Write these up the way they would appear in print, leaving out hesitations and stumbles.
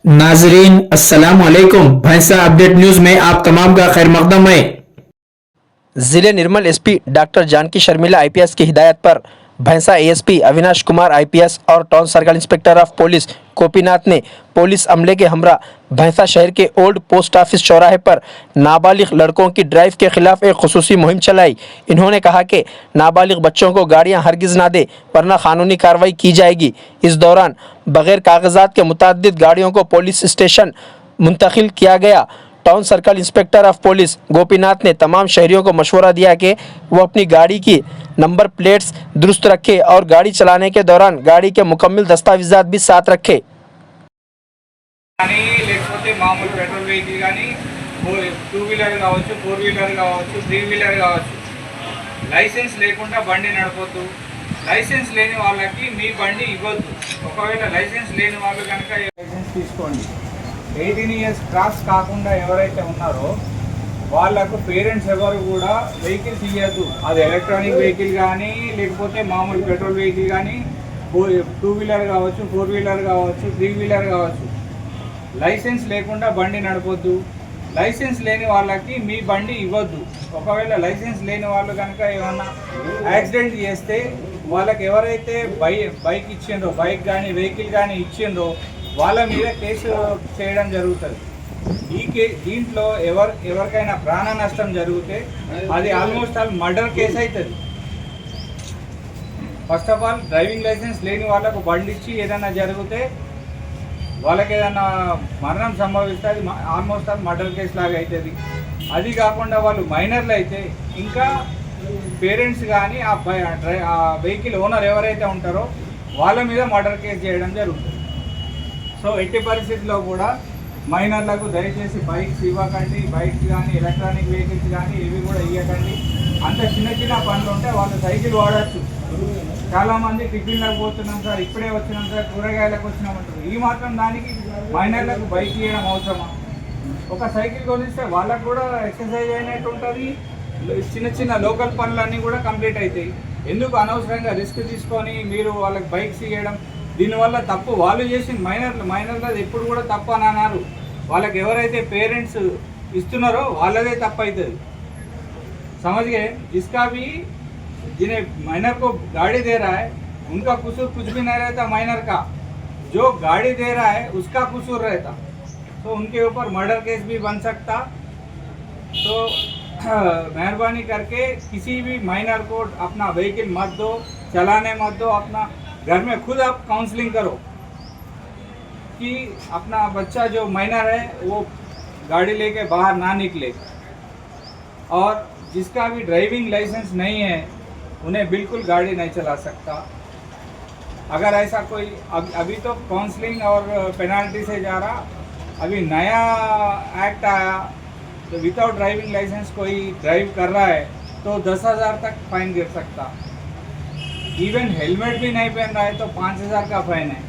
नाजरीन अस्सलाम वालेकुम। भैंसा अपडेट न्यूज में आप तमाम का खैर मकदम है। जिले Nirmal SP doctor Janaki Sharmila IPS की हिदायत पर भैंसा एएसपी अविनाश कुमार आईपीएस और town circle inspector of police Gopinath ने पुलिस अमले के हमरा भैंसा शहर के ओल्ड पोस्ट ऑफिस चौराहे पर नाबालिग लड़कों की ड्राइव के खिलाफ एक खुसूसी मुहिम चलाई। इन्होंने कहा कि नाबालिग बच्चों को गाड़ियां हरगिज ना दे वरना कानूनी कार्रवाई की जाएगी। इस दौरान बगैर कागजात के मुतअद्दिद गाड़ियों को पुलिस स्टेशन मुंतकिल किया गया। Town circle inspector of police Gopinath ने तमाम शहरियों को मशवरा दिया कि वो अपनी गाड़ी की नंबर प्लेट्स दुरुस्त रखें और गाड़ी चलाने के दौरान गाड़ी के मुकम्मल दस्तावेजात भी साथ रखें। కానీ లేకపోతే మామూలు పెట్రోల్ వెహికల్ కానీ టూ వీలర్ కావచ్చు, ఫోర్ వీలర్ కావచ్చు, త్రీ వీలర్ కావచ్చు, లైసెన్స్ లేకుండా బండి నడపొద్దు. లైసెన్స్ లేని వాళ్ళకి మీ బండి ఇవ్వద్దు. ఒకవేళ లైసెన్స్ లేని వాళ్ళు కనుక లైసెన్స్ తీసుకోండి. 18 ఇయర్స్ క్రాస్ కాకుండా ఎవరైతే ఉన్నారో వాళ్ళకు పేరెంట్స్ ఎవరు కూడా వెహికల్స్ ఇవ్వద్దు. అది ఎలక్ట్రానిక్ వెహికల్ కానీ లేకపోతే మామూలు పెట్రోల్ వెహికల్ కానీ, టూ వీలర్ కావచ్చు, ఫోర్ వీలర్ కావచ్చు, త్రీ వీలర్ కావచ్చు, లైసెన్స్ లేకుండా బండి నడపొద్దు. లైసెన్స్ లేని వాళ్ళకి మీ బండి ఇవ్వద్దు. ఒకవేళ లైసెన్స్ లేని వాళ్ళు కనుక ఏమన్నా యాక్సిడెంట్ చేస్తే వాళ్ళకి ఎవరైతే బైక్ ఇచ్చిండ్రో, బైక్ కానీ వెహికల్ కానీ ఇచ్చిండ్రో వాళ్ళ మీద కేసు చేయడం జరుగుతుంది. దీంట్లో ఎవరికైనా ప్రాణ నష్టం జరిగితే అది ఆల్మోస్ట్ ఆల్ మర్డర్ కేసు అవుతుంది. First of all driving licence లేని వాళ్ళకు బండి ఇచ్చి ఏదైనా జరిగితే వాళ్ళకి ఏదైనా మరణం సంభవిస్తే అది ఆల్మోస్ట్ ఆల్ మర్డర్ కేసు లాగా అవుతుంది. అది కాకుండా వాళ్ళు మైనర్లు అయితే ఇంకా పేరెంట్స్ కానీ ఆ వెహికల్ ఓనర్ ఎవరైతే ఉంటారో వాళ్ళ మీద మర్డర్ కేసు చేయడం జరుగుతుంది. సో ఎట్టి పరిస్థితుల్లో కూడా మైనర్లకు దయచేసి బైక్స్ ఇవ్వకండి. బైక్స్ కానీ ఎలక్ట్రానిక్ వెహికల్స్ కానీ ఇవి కూడా ఇవ్వకండి. అంత చిన్న చిన్న పనులు ఉంటే వాళ్ళు సైకిల్ వాడచ్చు. చాలామంది టిఫిన్లకు పోతున్నాం సార్, ఇప్పుడే వచ్చినాం సార్, కూరగాయలకు వచ్చినామంటారు. ఈ మాత్రం దానికి మైనర్లకు బైక్ ఇవ్వడం అవసరమా? ఒక సైకిల్ కొనిస్తే వాళ్ళకు కూడా ఎక్సర్సైజ్ అయినట్టు ఉంటుంది. చిన్న చిన్న లోకల్ పనులన్నీ కూడా కంప్లీట్ అవుతాయి. ఎందుకు అనవసరంగా రిస్క్ తీసుకొని మీరు వాళ్ళకి బైక్స్ ఇవ్వడం? దీనివల్ల తప్పు వాళ్ళు చేసిన మైనర్లు ఎప్పుడు కూడా తప్పు అని అన్నారు. వాళ్ళకి ఎవరైతే పేరెంట్స్ ఇస్తున్నారో వాళ్ళదే తప్పు అవుతుంది. समझ गए? जिसका भी जिन्हें माइनर को गाड़ी दे रहा है उनका कसूर कुछ भी नहीं रहता. माइनर का जो गाड़ी दे रहा है उसका कसूर रहता, तो उनके ऊपर मर्डर केस भी बन सकता. तो मेहरबानी करके किसी भी माइनर को अपना व्हीकल मत दो, चलाने मत दो. अपना घर में खुद आप काउंसलिंग करो कि अपना बच्चा जो माइनर है वो गाड़ी लेके बाहर ना निकले. और जिसका भी ड्राइविंग लाइसेंस नहीं है उन्हें बिल्कुल गाड़ी नहीं चला सकता. अगर ऐसा कोई अभी तो काउंसलिंग और पेनाल्टी से जा रहा. अभी नया एक्ट आया तो विदाउट ड्राइविंग लाइसेंस कोई ड्राइव कर रहा है तो 10,000 तक फाइन गिर सकता. इवन हेलमेट भी नहीं पहन रहा है तो 5,000 का फाइन है.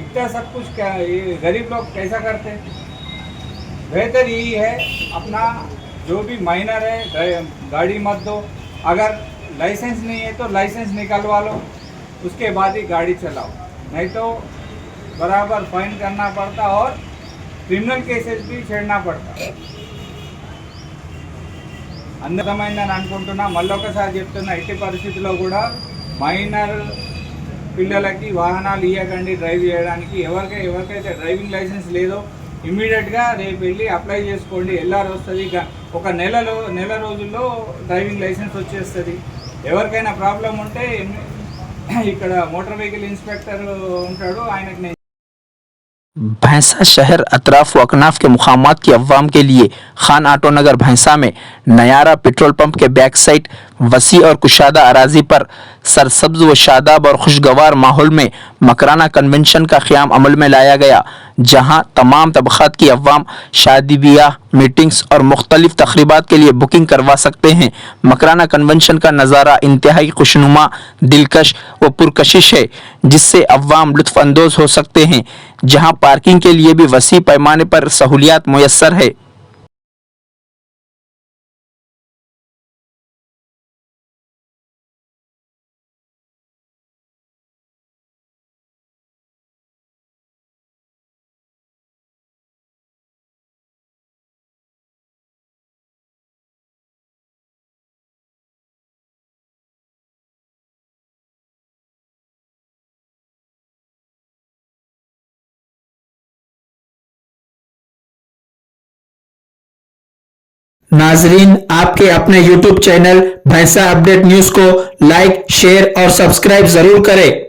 इतना सब कुछ क्या ये गरीब लोग कैसा करते? बेहतर यही है अपना जो भी माइनर है गाड़ी मत दो. अगर लाइसेंस नहीं है तो लाइसेंस निकलवा लो, उसके बाद ही गाड़ी चलाओ. नहीं तो बराबर फाइन करना पड़ता और क्रिमिनल केसेस भी छेड़ना पड़ता. అందమైందని అనుకుంటున్నా. మళ్ళొకసారి చెప్తున్నా, ఎట్టి పరిస్థితుల్లో కూడా మైనర్ పిల్లలకి వాహనాలు ఇవ్వకండి డ్రైవ్ చేయడానికి. ఎవరికైతే డ్రైవింగ్ లైసెన్స్ లేదో ఇమ్మీడియట్గా రేపు వెళ్ళి అప్లై చేసుకోండి. ఎల్ఆర్ వస్తుంది. ఒక నెల రోజుల్లో డ్రైవింగ్ లైసెన్స్ వచ్చేస్తుంది. ఎవరికైనా ప్రాబ్లం ఉంటే ఇక్కడ మోటార్ వెహికల్ ఇన్స్పెక్టర్ ఉంటాడు, ఆయనకు నేను भैंसा शहर अतराफ व अकनाफ के मुकामात की अवाम के लिए खान आटो नगर भैंसा में नयारा पेट्रोल पंप के बैक साइड वसी और कुशादा अराजी पर सरसब्ज व शादाब और खुशगवार माहौल में मकराना कन्वेंशन का क़याम अमल में लाया गया, जहां तमाम तबक़ात की अवाम शादी ब्याह, मीटिंग्स और मुख्तलिफ तकरीबात के लिए बुकिंग करवा सकते हैं. मकराना कन्वेंशन का नज़ारा इंतहाई खुशनुमा, दिलकश व पुरकशिश है, जिससे अवाम लुत्फ़अंदोज़ हो सकते हैं, जहां पार्किंग के लिए भी वसी पैमाने पर सहूलियात मुयस्सर है. नाजरीन, आपके अपने YouTube चैनल भैंसा अपडेट न्यूज को लाइक, शेयर और सब्सक्राइब जरूर करें।